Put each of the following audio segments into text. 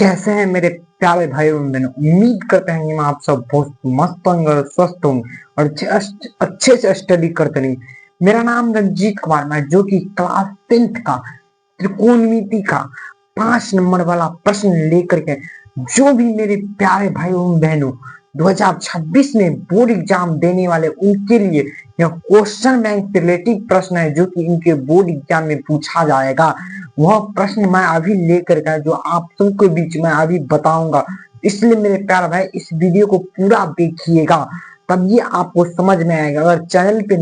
कैसे हैं मेरे प्यारे भाई और बहनों। उम्मीद करते हैं कि मैं आप सब बहुत मस्त होंगे, स्वस्थ होंगे और अच्छे से स्टडी करते रहेंगे। मेरा नाम रंजीत कुमार, मैं जो कि क्लास 10th का त्रिकोणमिति का 5 नंबर वाला प्रश्न लेकर के जो भी मेरे प्यारे भाई और बहनों 2026 में बोर्ड एग्जाम देने वाले उनके लिए यह क्वेश्चन बैंक से रिलेटेड प्रश्न है जो कि इनके बोर्ड एग्जाम में पूछा जाएगा। वह प्रश्न मैं अभी लेकर के जो आप सबके बीच में अभी बताऊंगा, इसलिए मेरे प्यारे भाई इस वीडियो को पूरा देखिएगा, तब ये आपको समझ में आएगा। अगर चैनल पे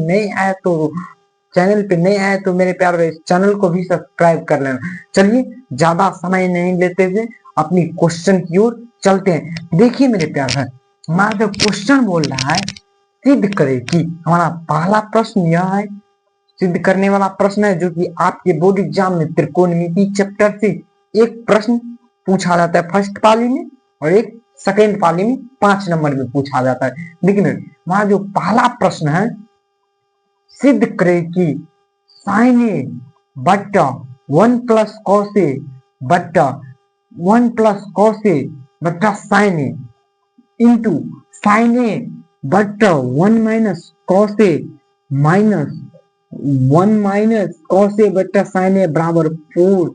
नए आए तो मेरे प्यारे भाई चैनल को भी सब्सक्राइब कर लेना। चलिए ज्यादा समय नहीं लेते हुए अपनी क्वेश्चन की ओर चलते हैं। देखिए मेरे प्यारे भाई, हमारा जो क्वेश्चन बोल रहा है सिद्ध करे कि, हमारा पहला प्रश्न यह है, सिद्ध करने वाला प्रश्न है जो कि आपके बोर्ड एग्जाम में त्रिकोणमिति चैप्टर से एक प्रश्न पूछा जाता है फर्स्ट पाली में और एक सेकेंड पाली में 5 नंबर में पूछा जाता है। देखिए वहां जो पहला प्रश्न है, सिद्ध करे कि साइन ए बट्टा 1 प्लस कॉस ए बट्टा 1 प्लस कॉस ए बट्टा साइन ए इंटू साइन ए बट्टा 1 minus cos A minus 1 minus cos A बट्टा साइन ए बराबर 4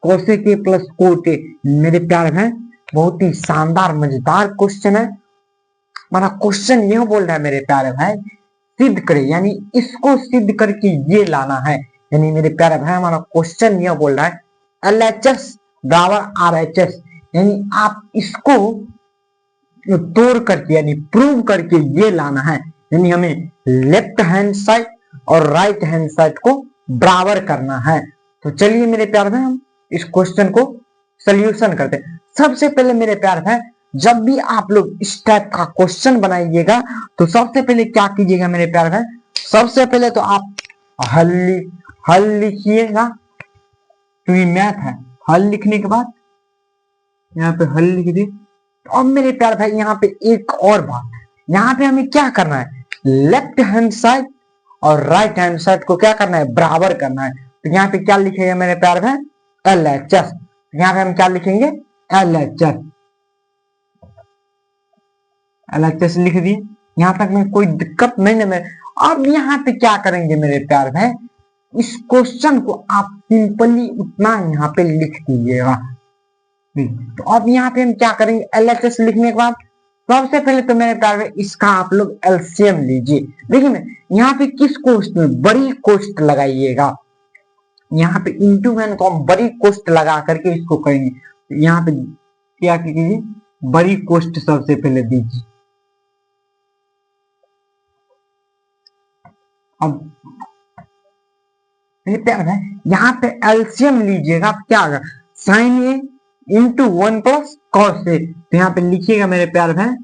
कॉस ए के प्लस कोट ए। मेरे प्यारे भाई बहुत ही शानदार मजेदार क्वेश्चन है। हमारा क्वेश्चन यह बोल रहा है मेरे प्यारे भाई, सिद्ध करे यानी इसको सिद्ध करके ये लाना है। यानी मेरे प्यारे भाई हमारा क्वेश्चन यह बोल रहा है LHS बराबर RHS, यानी आप इसको तोड़ करके यानी प्रूव करके ये लाना है। यानी हमें लेफ्ट हैंड साइड और राइट हैंड साइड को बराबर करना है। तो चलिए मेरे प्यारे भाई हम इस क्वेश्चन को सॉल्यूशन करते हैं। सबसे पहले मेरे प्यारे भाई जब भी आप लोग इस टाइप का क्वेश्चन बनाइएगा तो सबसे पहले क्या कीजिएगा मेरे प्यारे भाई, सबसे पहले तो आप हल लिखिएगा, क्योंकि मैथ है। हल लिखने के बाद यहाँ पे हल लिख दिए। तो अब मेरे प्यारे भाई यहाँ पे एक और बात, यहाँ पे हमें क्या करना है, लेफ्ट हैंड साइड और राइट हैंड साइड को क्या करना है, बराबर करना है। तो यहाँ पे क्या लिखेगा मेरे प्यारे भाई, LHS। यहाँ पे हम क्या लिखेंगे, LHS लिख दिए। यहाँ तक में कोई दिक्कत नहीं है। अब यहाँ पे क्या करेंगे मेरे प्यारे भाई, इस क्वेश्चन को आप सिंपली उतना यहाँ पे लिख दीजिएगा। तो अब यहाँ पे हम क्या करेंगे, LHS लिखने के बाद सबसे पहले तो मेरे प्यारे भाई इसका आप लोग LCM लीजिए। देखिए यहाँ पे किस कोष्ट में, बड़ी कोष्ट लगाइएगा। यहाँ पे इंटू मैन को हम बड़ी कोष्ट लगा करके इसको करेंगे। तो यहाँ पे क्या कीजिए, बड़ी कोष्ट सबसे पहले दीजिए। अब मेरे प्यारे भाई यहाँ पे LCM लीजिएगा। क्या होगा, sign A into 1 plus cos A. तो यहाँ पे लिखिएगा मेरे प्यारे भाई,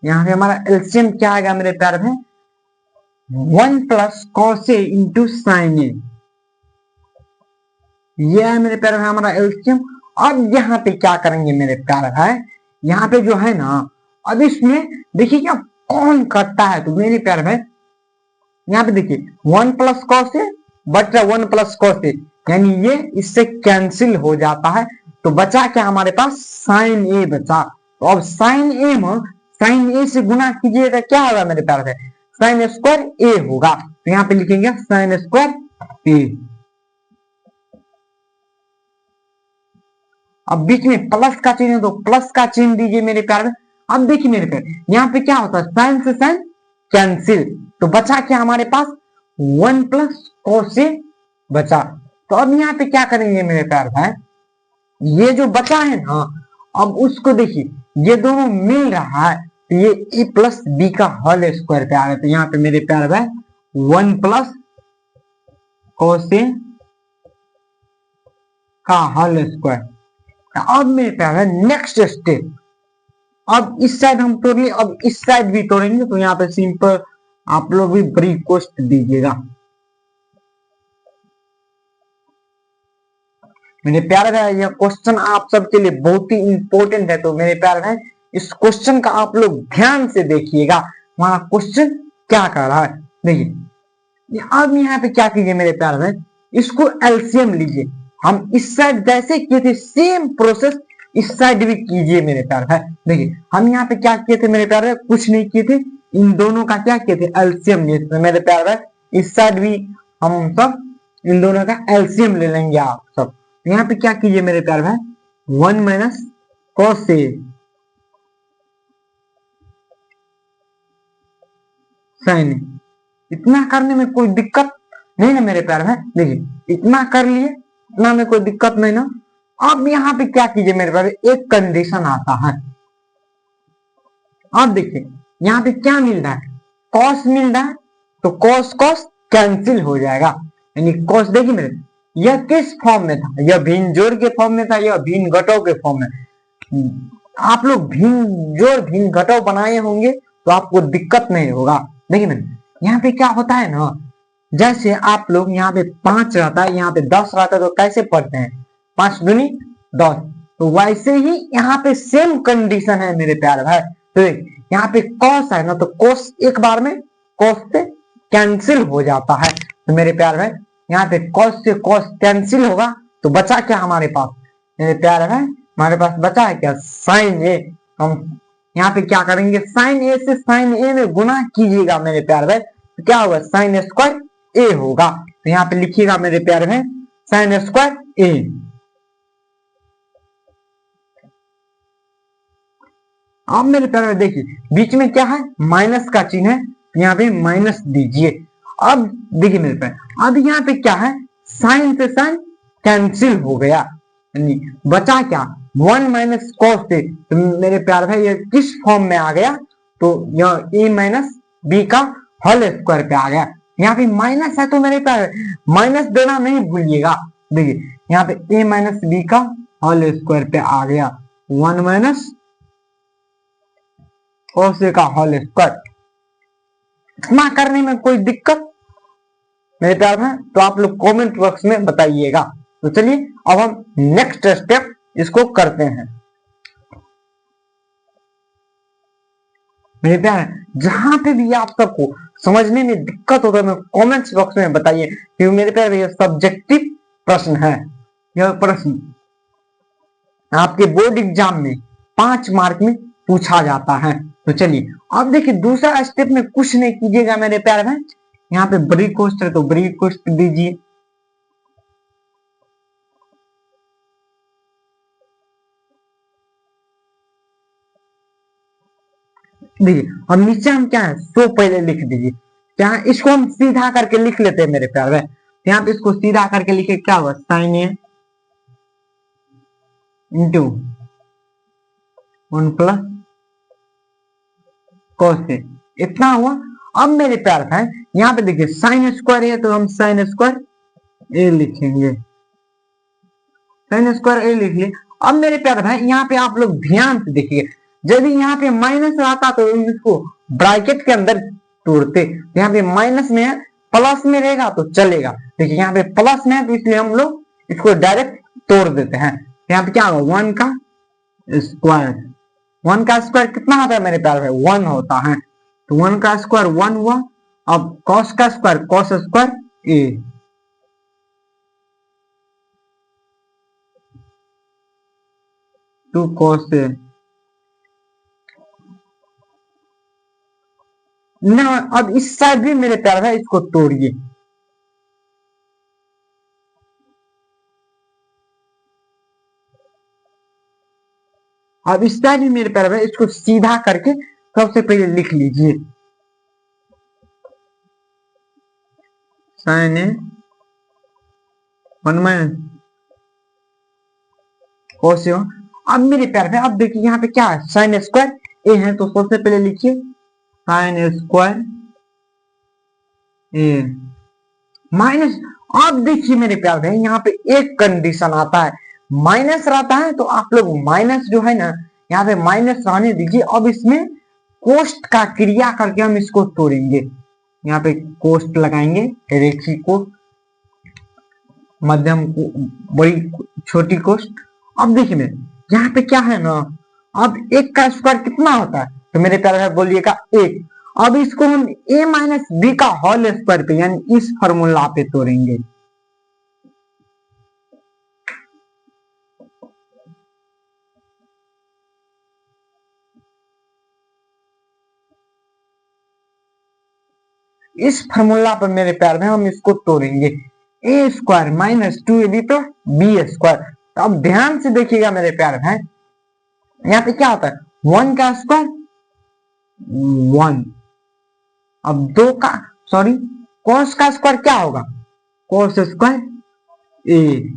यहाँ पे हमारा एलसीएम क्या आएगा मेरे प्यारे भाई, 1 plus cos A into sine ए। ये है मेरे प्यारे भाई हमारा एलसीएम। अब यहाँ पे क्या करेंगे मेरे प्यारे भाई, यहाँ पे जो है ना, अब इसमें देखिए क्या कौन करता है। तो मेरे प्यारे भाई यहाँ पे देखिए 1 प्लस कॉस ए बटा 1 प्लस कॉस ए, यानी ये इससे कैंसिल हो जाता है। तो बचा क्या हमारे पास, साइन ए बचा। तो अब साइन ए से गुना कीजिएगा, क्या होगा मेरे प्यारे भाई, साइन स्क्वायर ए होगा। तो यहाँ पे लिखेंगे साइन स्क्वायर ए। अब बीच में प्लस का चिन्ह है तो प्लस का चिन्ह दीजिए मेरे प्यारे में। अब देखिए मेरे प्यारे यहाँ पे क्या होता है, साइन से साइन कैंसिल। तो बचा क्या हमारे पास, 1 प्लस कॉस ए बचा। तो अब यहाँ पे क्या करेंगे मेरे प्यारे भाई, ये जो बचा है ना, अब उसको देखिए ये दोनों मिल रहा है तो ये ए प्लस बी का होल स्क्वायर पे आ गया। तो यहाँ पे मेरे प्यारे भाई 1 प्लस कॉस ए का होल स्क्वायर। अब मेरे प्यारे नेक्स्ट स्टेप, अब इस साइड हम तोड़िए, अब इस साइड भी तोड़ेंगे। तो यहाँ पे सिंपल आप लोग भी बड़ी कोष्ट दीजिएगा। मेरे प्यारे भाई यह क्वेश्चन आप सबके लिए बहुत ही इंपॉर्टेंट है। तो मेरे प्यारे भाई इस क्वेश्चन का आप लोग ध्यान से देखिएगा, हमारा क्वेश्चन क्या कर रहा है। देखिए अब यहाँ पे क्या कीजिए मेरे प्यारे भाई, इसको एलसीएम लीजिए। हम इस साइड जैसे किए थे सेम प्रोसेस इस साइड भी कीजिए मेरे प्यारे भाई। देखिए हम यहाँ पे क्या किए थे मेरे प्यारे भाई, कुछ नहीं किए थे, इन दोनों का क्या किए थे, एलसीएम लिए थे मेरे प्यारे भाई। इस साइड भी हम सब इन दोनों का एलसीएम ले लेंगे आप सब। यहाँ पे क्या कीजिए मेरे प्यारे भाई, 1 माइनस कॉस ए साइन, इतना करने में कोई दिक्कत नहीं ना मेरे प्यारे भाई। देखिए इतना कर लिए, इतना में कोई दिक्कत नहीं ना। अब यहाँ पे क्या कीजिए मेरे प्यारे, एक कंडीशन आता है। अब देखिए यहाँ पे क्या मिल रहा है, कॉस मिल रहा है, तो कॉस कॉस कैंसिल हो जाएगा। यानी कॉस देखिए मेरे, यह किस फॉर्म में था, यह भिन्न जोड़ के फॉर्म में था, यह भिन्न घटाव के फॉर्म में। आप लोग भिन्न जोड़ भिन्न घटाव बनाए होंगे तो आपको दिक्कत नहीं होगा। देखिए मेरे यहाँ पे क्या होता है ना, जैसे आप लोग यहाँ पे 5 रहता है, यहाँ पे 10 रहता है, तो कैसे पढ़ते हैं, 5 दूनी 10। तो वैसे ही यहाँ पे सेम कंडीशन है मेरे प्यारे भाई। तो यहाँ पे कॉस है ना, तो कॉस एक बार में कॉस से कैंसिल हो जाता है। तो मेरे प्यारे भाई यहाँ पे कॉस से कॉस कैंसिल होगा, तो बचा क्या हमारे पास मेरे प्यारे भाई, हमारे पास बचा है क्या, साइन ए। हम यहाँ पे क्या करेंगे, साइन ए से साइन ए में गुना कीजिएगा मेरे प्यारे भाई, तो क्या होगा, साइन स्क्वायर ए होगा। तो यहाँ पे लिखिएगा मेरे प्यारे भाई, साइन स्क्वायर ए। अब मेरे प्यारे भाई देखिए बीच में क्या है, माइनस का चिन्ह है, यहाँ पे माइनस दीजिए। अब देखिए मेरे प्यारे, अब यहाँ पे क्या है, साइन से साइन कैंसिल हो गया, बचा क्या, 1 माइनस कॉस ए। तो मेरे प्यारे भाई ये किस फॉर्म में आ गया, तो यह ए माइनस बी का होल स्क्वायर पे आ गया। यहाँ पे माइनस है तो मेरे प्यारे माइनस देना नहीं भूलिएगा। देखिए यहाँ पे ए माइनस बी का होल स्क्वायर पे आ गया, 1 माइनस कॉस ए का होल स्क्वायर। इतना करने में कोई दिक्कत मेरे प्यार में तो आप लोग कमेंट बॉक्स में बताइएगा। तो चलिए अब हम नेक्स्ट स्टेप इसको करते हैं। मेरे प्यार जहां पे भी आप सबको समझने में दिक्कत होता है मैं कमेंट्स बॉक्स में बताइए, क्योंकि मेरे प्यार ये सब्जेक्टिव प्रश्न है। यह प्रश्न आपके बोर्ड एग्जाम में 5 मार्क में पूछा जाता है। तो चलिए अब देखिए दूसरा स्टेप में कुछ नहीं कीजिएगा मेरे प्यार में, यहाँ पे बड़ी कोष्ट है तो बड़ी कोष्ट दीजिए। देखिए और नीचे हम क्या है, सो पहले लिख दीजिए। क्या इसको हम सीधा करके लिख लेते हैं मेरे प्यार में, यहाँ पे इसको सीधा करके लिखे क्या हुआ, sign A into 1 plus cos A, इतना हुआ। अब मेरे प्यार है यहाँ पे देखिए साइन स्क्वायर है तो हम साइन स्क्वायर ए लिखेंगे, साइन स्क्वायर ए लिख लिए। अब मेरे प्यार भाई यहाँ पे आप लोग ध्यान से देखिए, जब यहाँ पे माइनस आता तो इसको ब्रैकेट के अंदर तोड़ते, यहाँ पे माइनस में है, प्लस में रहेगा तो चलेगा। देखिए यहाँ पे प्लस में है तो इसलिए हम लोग इसको डायरेक्ट तोड़ देते हैं। यहाँ पे क्या होगा, 1 का स्क्वायर, 1 का स्क्वायर कितना होता है मेरे प्यार भाई, 1 होता है। तो 1 का स्क्वायर 1 हुआ। अब कॉस का square cos square A, two cos A ना। अब इस साइड भी मेरे प्यार भाई इसको तोड़िए, अब इस साइड भी मेरे प्यार भाई इसको सीधा करके सबसे पहले लिख लीजिए, sign A 1 minus cos A. अब मेरे प्यार भाई अब देखिए यहाँ पे क्या है, साइन स्क्वायर ए है तो सबसे पहले लिखिए साइन स्क्वायर ए माइनस। अब देखिए मेरे प्यार भाई यहाँ पे एक कंडीशन आता है, माइनस रहता है तो आप लोग माइनस जो है ना यहाँ पे माइनस रहने दीजिए। अब इसमें कोष्ट का क्रिया करके हम इसको तोड़ेंगे, यहाँ पे कोष्ट लगाएंगे, रेखी कोष्ट, मध्यम बड़ी छोटी कोष्ट। अब देखिए मेरे यहाँ पे क्या है ना, अब एक का स्क्वायर कितना होता है, तो मेरे प्यारे भाई बोलिएगा एक। अब इसको हम a माइनस बी का होल स्क्वायर पे यानी इस फॉर्मूला पे तोड़ेंगे। इस फॉर्मूला पर मेरे प्यार में हम इसको तोड़ेंगे, A square minus 2ab plus B square. तो अब ध्यान से देखिएगा मेरे प्यार भाई, यहाँ पे क्या होता है, 1 का स्क्वायर 1, अब 2 का सॉरी cos का स्क्वायर क्या होगा, cos स्क्वायर ए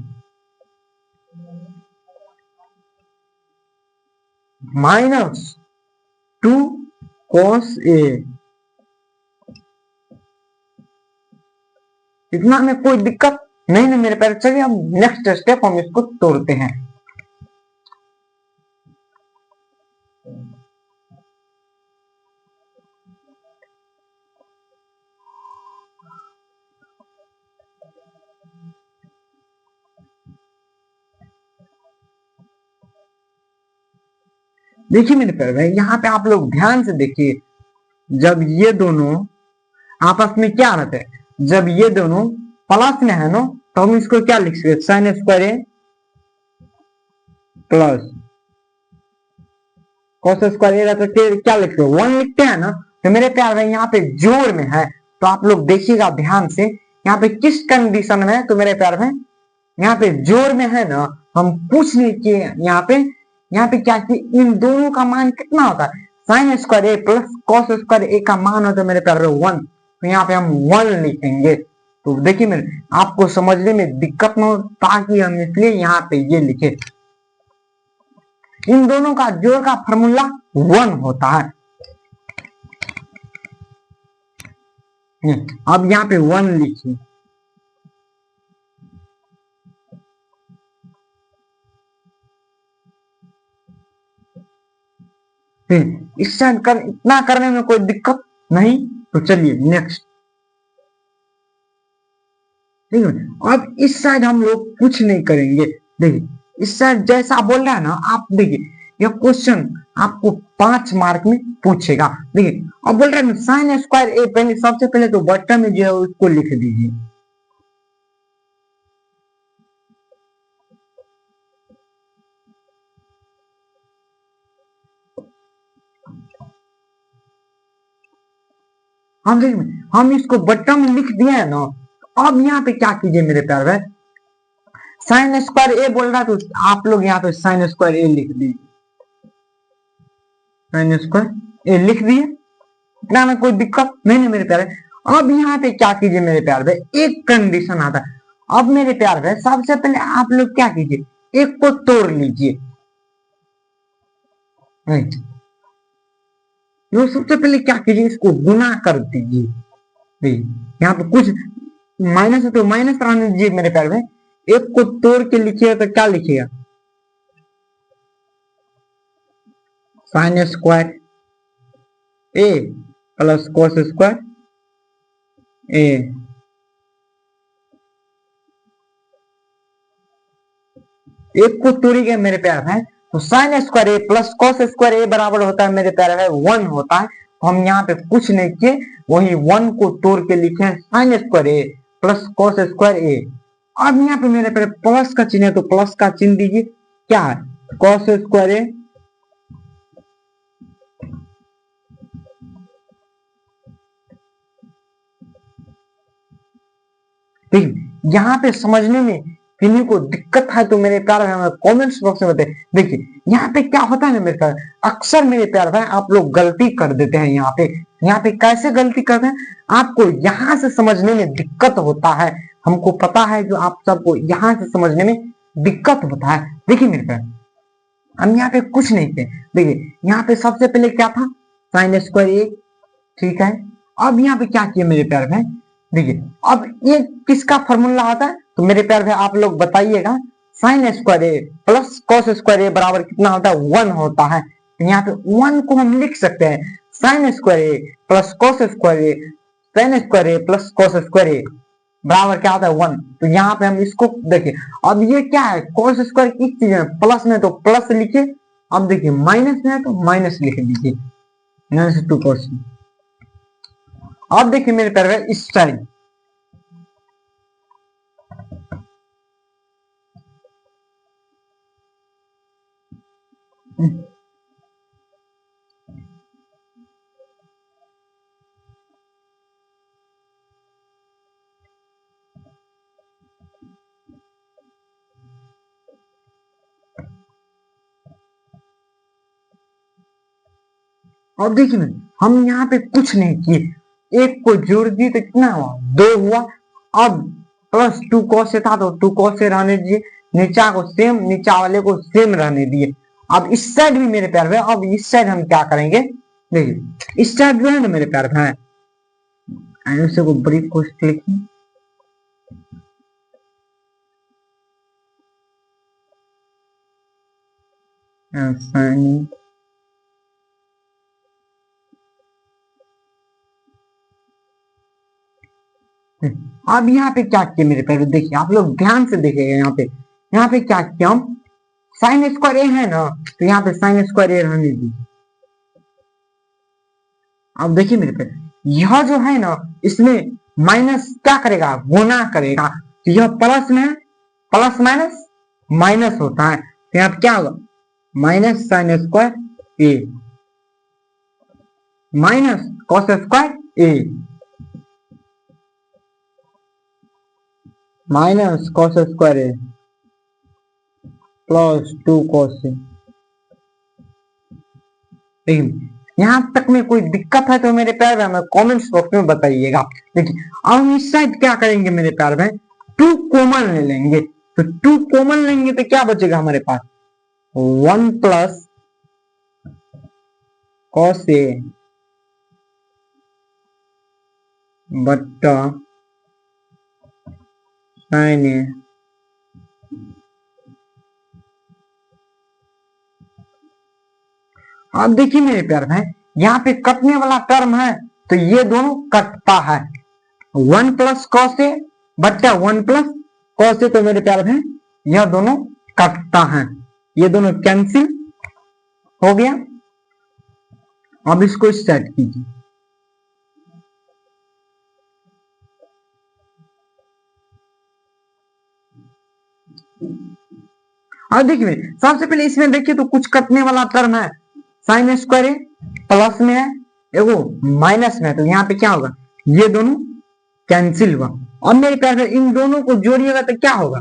माइनस 2 cos ए। इतना में कोई दिक्कत नहीं ना मेरे प्यारे। चलिए अब नेक्स्ट स्टेप हम इसको तोड़ते हैं। देखिए मेरे प्यारे भाई, यहाँ पे आप लोग ध्यान से देखिए, जब ये दोनों आपस में क्या रहते हैं, जब ये दोनों प्लस में है ना, तो हम इसको क्या लिख सकते, साइन स्क्वायर ए प्लस कॉस स्क्वायर ए रहता है, क्या लिखते हैं 1 लिखते हैं ना। तो मेरे प्यार भाई यहाँ पे जोड़ में है, तो आप लोग देखिएगा ध्यान से, यहाँ पे किस कंडीशन में है, तो मेरे प्यार भाई यहाँ पे जोड़ में है ना, हम कुछ नहीं किए यहाँ पे क्या किए, इन दोनों का मान कितना होता है, साइन स्क्वायर ए प्लस कॉस स्क्वायर ए का मान होता है मेरे प्यार भाई 1, तो यहाँ पे हम 1 लिखेंगे। तो देखिए मेरे आपको समझने में दिक्कत न हो, ताकि हम इसलिए यहाँ पे ये लिखे, इन दोनों का जोड़ का फॉर्मूला 1 होता है। अब यहाँ पे 1 लिखिए, इससे इतना करने में कोई दिक्कत नहीं। तो चलिए नेक्स्ट, ठीक है। अब इस साइड हम लोग कुछ नहीं करेंगे। देखिए इस साइड जैसा बोल रहा है ना, आप देखिए यह क्वेश्चन आपको 5 मार्क में पूछेगा। देखिए अब बोल रहा है साइन स्क्वायर ए, पहले सबसे पहले तो बटन में जो है उसको लिख दीजिए। हम इसको बटन में लिख दिए है ना। अब यहाँ पे क्या कीजिए मेरे प्यार भाई, साइन स्क्वायर ए बोल रहा है तो आप लोग यहाँ पे साइन स्क्वायर ए लिख दीजिए, साइन स्क्वायर ए लिख दिए, इतना में कोई दिक्कत नहीं है मेरे प्यारे। अब यहाँ पे क्या कीजिए मेरे प्यार भाई, एक कंडीशन आता है। अब मेरे प्यार भाई सबसे पहले आप लोग क्या कीजिए, एक को तोड़ लीजिए। तो सबसे पहले क्या कीजिए, इसको गुना कर दीजिए। यहाँ पे कुछ माइनस है तो माइनस रहने दीजिए मेरे प्यार भाई। एक को तोड़ के लिखिएगा तो क्या लिखिएगा, साइन स्क्वायर ए प्लस कॉस स्क्वायर ए। एक को तोड़िएगा मेरे प्यार भाई, तो साइन स्क्वायर ए प्लस कॉस स्क्वायर ए बराबर होता है मेरे प्यारे भाई 1 होता है। तो हम यहाँ पे कुछ नहीं किए, वही 1 को तोड़ के लिखे साइन स्क्वायर ए प्लस कॉस स्क्वायर ए। अब यहाँ पे मेरे प्यारे प्लस का चिन्ह है तो प्लस का चिन्ह दीजिए, क्या है कॉस स्क्वायर ए ठीक। यहाँ पे समझने में किन्हीं को दिक्कत है तो मेरे प्यार भाई कमेंट्स बॉक्स में बताइए। देखिए यहाँ पे क्या होता है ना मेरे प्यार, अक्सर मेरे प्यार भाई आप लोग गलती कर देते हैं। यहाँ पे कैसे गलती करते हैं, आपको यहाँ से समझने में दिक्कत होता है। हमको पता है जो आप सबको यहाँ से समझने में दिक्कत होता है। देखिए मेरे प्यार, हम यहाँ पे कुछ नहीं थे। देखिए यहाँ पे सबसे पहले क्या था, साइन स्क्वायर ए, ठीक है। अब यहाँ पे क्या किया मेरे प्यार भाई, देखिए अब ये किसका फॉर्मूला आता है, तो मेरे प्यार भाई आप लोग बताइएगा, साइन स्क्वायर ए प्लस कॉस स्क्वायर ए बराबर कितना होता है 1 होता है। तो यहाँ पे 1 को हम लिख सकते हैं साइन स्क्वायर ए प्लस कॉस स्क्वायर ए, साइन स्क्वायर ए प्लस कॉस स्क्वायर ए बराबर क्या होता है 1। तो यहाँ पे हम इसको देखिए, अब ये क्या है, कॉस स्क्वायर किस चीज में प्लस में, तो प्लस लिखिए अब देखिए माइनस में है तो माइनस लिख दीजिए, -2 cos। अब देखिए मेरे प्यारे भाई इस साइड, अब देखिए ना हम यहाँ पे कुछ नहीं किए, एक को जोड़ दिए तो कितना हुआ, 2 हुआ। अब +2 cos से था तो 2 cos से रहने दीजिए, नीचा को सेम, नीचा वाले को सेम रहने दिए। अब इस साइड भी मेरे प्यार भाई, अब इस साइड हम क्या करेंगे, देखिए इस साइड जो है ना मेरे प्यार भाई, आंसर को बड़ी कोशिश लिखिए, आसानी अब यहाँ पे क्या किया मेरे प्यारे, देखिए आप लोग ध्यान से देखिएगा, यहाँ पे क्या किया हम, साइन स्क्वायर ए है ना, तो यहाँ पे साइन स्क्वायर ए रहने दीजिए। अब देखिए मेरे पे, यह जो है ना इसमें माइनस क्या करेगा, गुना करेगा, तो यह प्लस में है, प्लस माइनस माइनस होता है, तो यहाँ पे क्या होगा, माइनस साइन स्क्वायर ए माइनस कॉस स्क्वायर ए माइनस कॉस स्क्वायर ए +2 cos ए। देखिए यहाँ तक में कोई दिक्कत है तो मेरे प्यार भाई हमें कमेंट्स बॉक्स में बताइएगा। देखिए अब हम इस साइड क्या करेंगे मेरे प्यार भाई, 2 कॉमन ले लेंगे, तो 2 कॉमन लेंगे तो क्या बचेगा हमारे पास, 1 + cos ए बट्टा sin ए। अब देखिए मेरे प्यार भाई यहाँ पे कटने वाला टर्म है तो ये दोनों कटता है, 1 + cos ए बट्टा 1 + cos ए, तो मेरे प्यार भाई यह दोनों कटता है, ये दोनों कैंसिल हो गया। अब इसको सेट कीजिए, अब देखिए सबसे पहले इसमें देखिए तो कुछ कटने वाला टर्म है, साइन स्क्वायर प्लस में है, एगो माइनस में है, तो यहाँ पे क्या होगा, ये दोनों कैंसिल हुआ। अब मेरे प्यार इन दोनों को जोड़िएगा तो क्या होगा,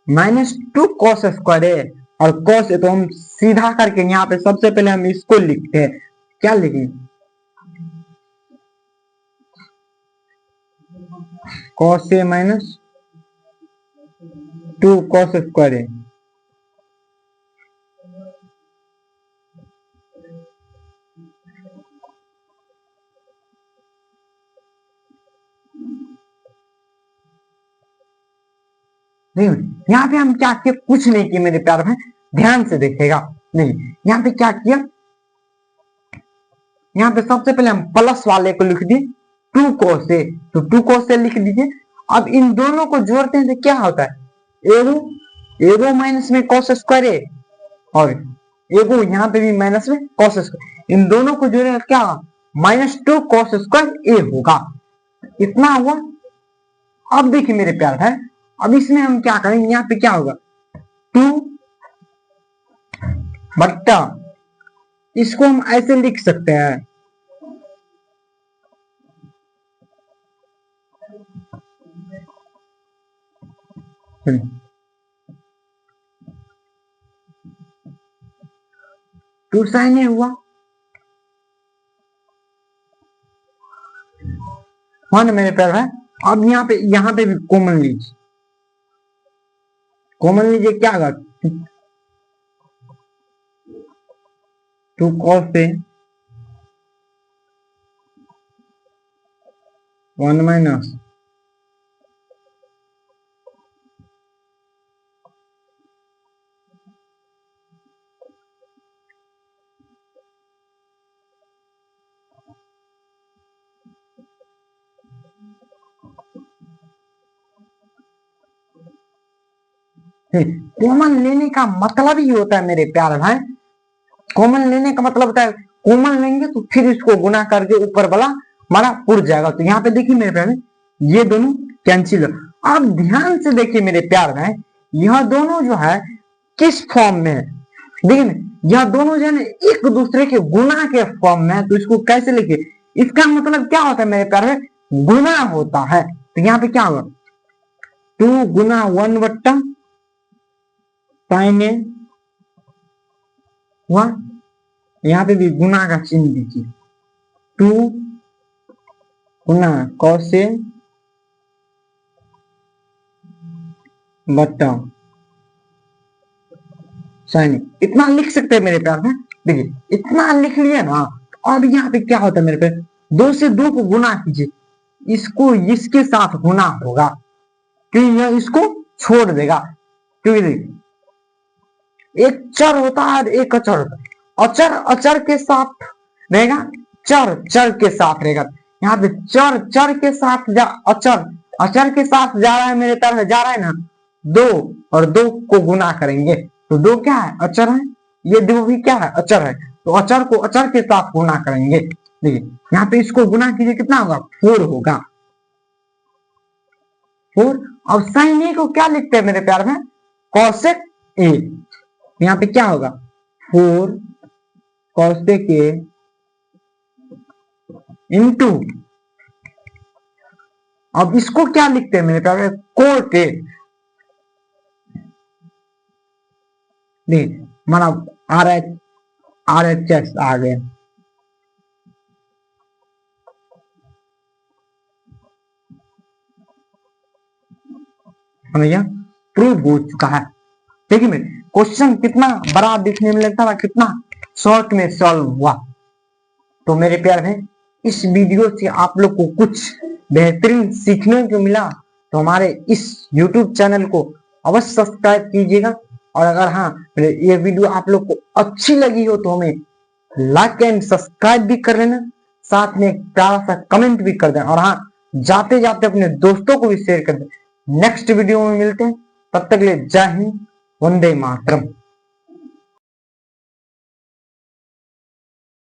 -2 cos स्क्वायर है, और cos है तो हम सीधा करके यहाँ पे सबसे पहले हम इसको लिखते हैं, क्या लिखेंगे, cos ए -2 cos स्क्वायर है। नहीं यहाँ पे हम क्या किया, कुछ नहीं किया मेरे प्यार भाई, ध्यान से देखेगा। नहीं यहाँ पे क्या किया, यहाँ पे सबसे पहले हम प्लस वाले को लिख दिए 2 cos ए, तो 2 cos ए लिख दीजिए। अब इन दोनों को जोड़ते हैं तो क्या होता है, एगो एगो माइनस में cos स्क्वायर ए और एगो यहाँ पे भी माइनस में cos स्क्वायर, इन दोनों को जोड़ेगा क्या, -2 cos स्क्वायर ए होगा, इतना हुआ। अब देखिए मेरे प्यार भाई अब इसमें हम क्या करेंगे, यहाँ पे क्या होगा, 2 बट्टा, इसको हम ऐसे लिख सकते हैं, टू साइन ए हुआ, हाँ ना मेरे प्यार भाई। अब यहाँ पे भी कॉमन लीजिए, कॉमन लीजिए क्या होगा, 2 cos ए 1 माइनस कॉमन लेने का मतलब ही होता है मेरे प्यार भाई, कॉमन लेने का मतलब होता है कॉमन लेंगे तो फिर इसको गुना करके ऊपर वाला हमारा उड़ जाएगा। तो यहाँ पे देखिए मेरे प्यारे ये दोनों कैंसिल। अब ध्यान से देखिए मेरे प्यार भाई, यह दोनों जो है किस फॉर्म में है, देखिए यह दोनों जो है एक दूसरे के गुना के फॉर्म में है। तो इसको कैसे लिखिए, इसका मतलब क्या होता है मेरे प्यार में, गुना होता है। तो यहाँ पे क्या होगा, 2 गुना 1 बट्टा साइन ए हुआ, यहाँ पे भी गुना का चिन्ह दीजिए, 2 गुना कॉस ए बट्टा साइन, इतना लिख सकते हैं मेरे प्यार में। देखिए इतना लिख लिया ना, अब यहाँ पे क्या होता है मेरे प्यार, 2 से 2 को गुना कीजिए, इसको इसके साथ गुना होगा क्योंकि यह इसको छोड़ देगा। क्योंकि देखिए एक चर होता है और एक अचर होता है, अचर अचर के साथ रहेगा, चर चर के साथ रहेगा। यहाँ पे चर चर के साथ अचर अचर के साथ जा रहा है मेरे प्यार, जा रहा है ना, 2 और 2 को गुना करेंगे तो 2 क्या है, अचर है, ये 2 भी क्या है, अचर है। तो अचर को अचर के साथ गुना करेंगे। देखिए यहाँ पे इसको गुना कीजिए, कितना होगा, 4 होगा, 4। अब साइन ए को क्या लिखते हैं मेरे प्यार में, कॉसेक ए। यहाँ पे क्या होगा, 4 कॉसेक ए इंटू, अब इसको क्या लिखते हैं मेरे प्यार में, कोट ए। हमारा RHS आ गया। भैया प्रूव हो चुका है। देखिए मैं क्वेश्चन कितना बड़ा दिखने में लगता था, कितना शॉर्ट में सॉल्व हुआ। तो मेरे प्यार है, इस वीडियो से आप लोग को कुछ बेहतरीन सीखने को मिला तो हमारे इस YouTube चैनल को अवश्य सब्सक्राइब कीजिएगा। और अगर हाँ ये वीडियो आप लोग को अच्छी लगी हो तो हमें लाइक एंड सब्सक्राइब भी कर लेना, साथ में एक प्यारा सा कमेंट भी कर देना, और हाँ जाते जाते अपने दोस्तों को भी शेयर कर देना। नेक्स्ट वीडियो में मिलते हैं, तब तक के लिए जय हिंद, वंदे मातरम।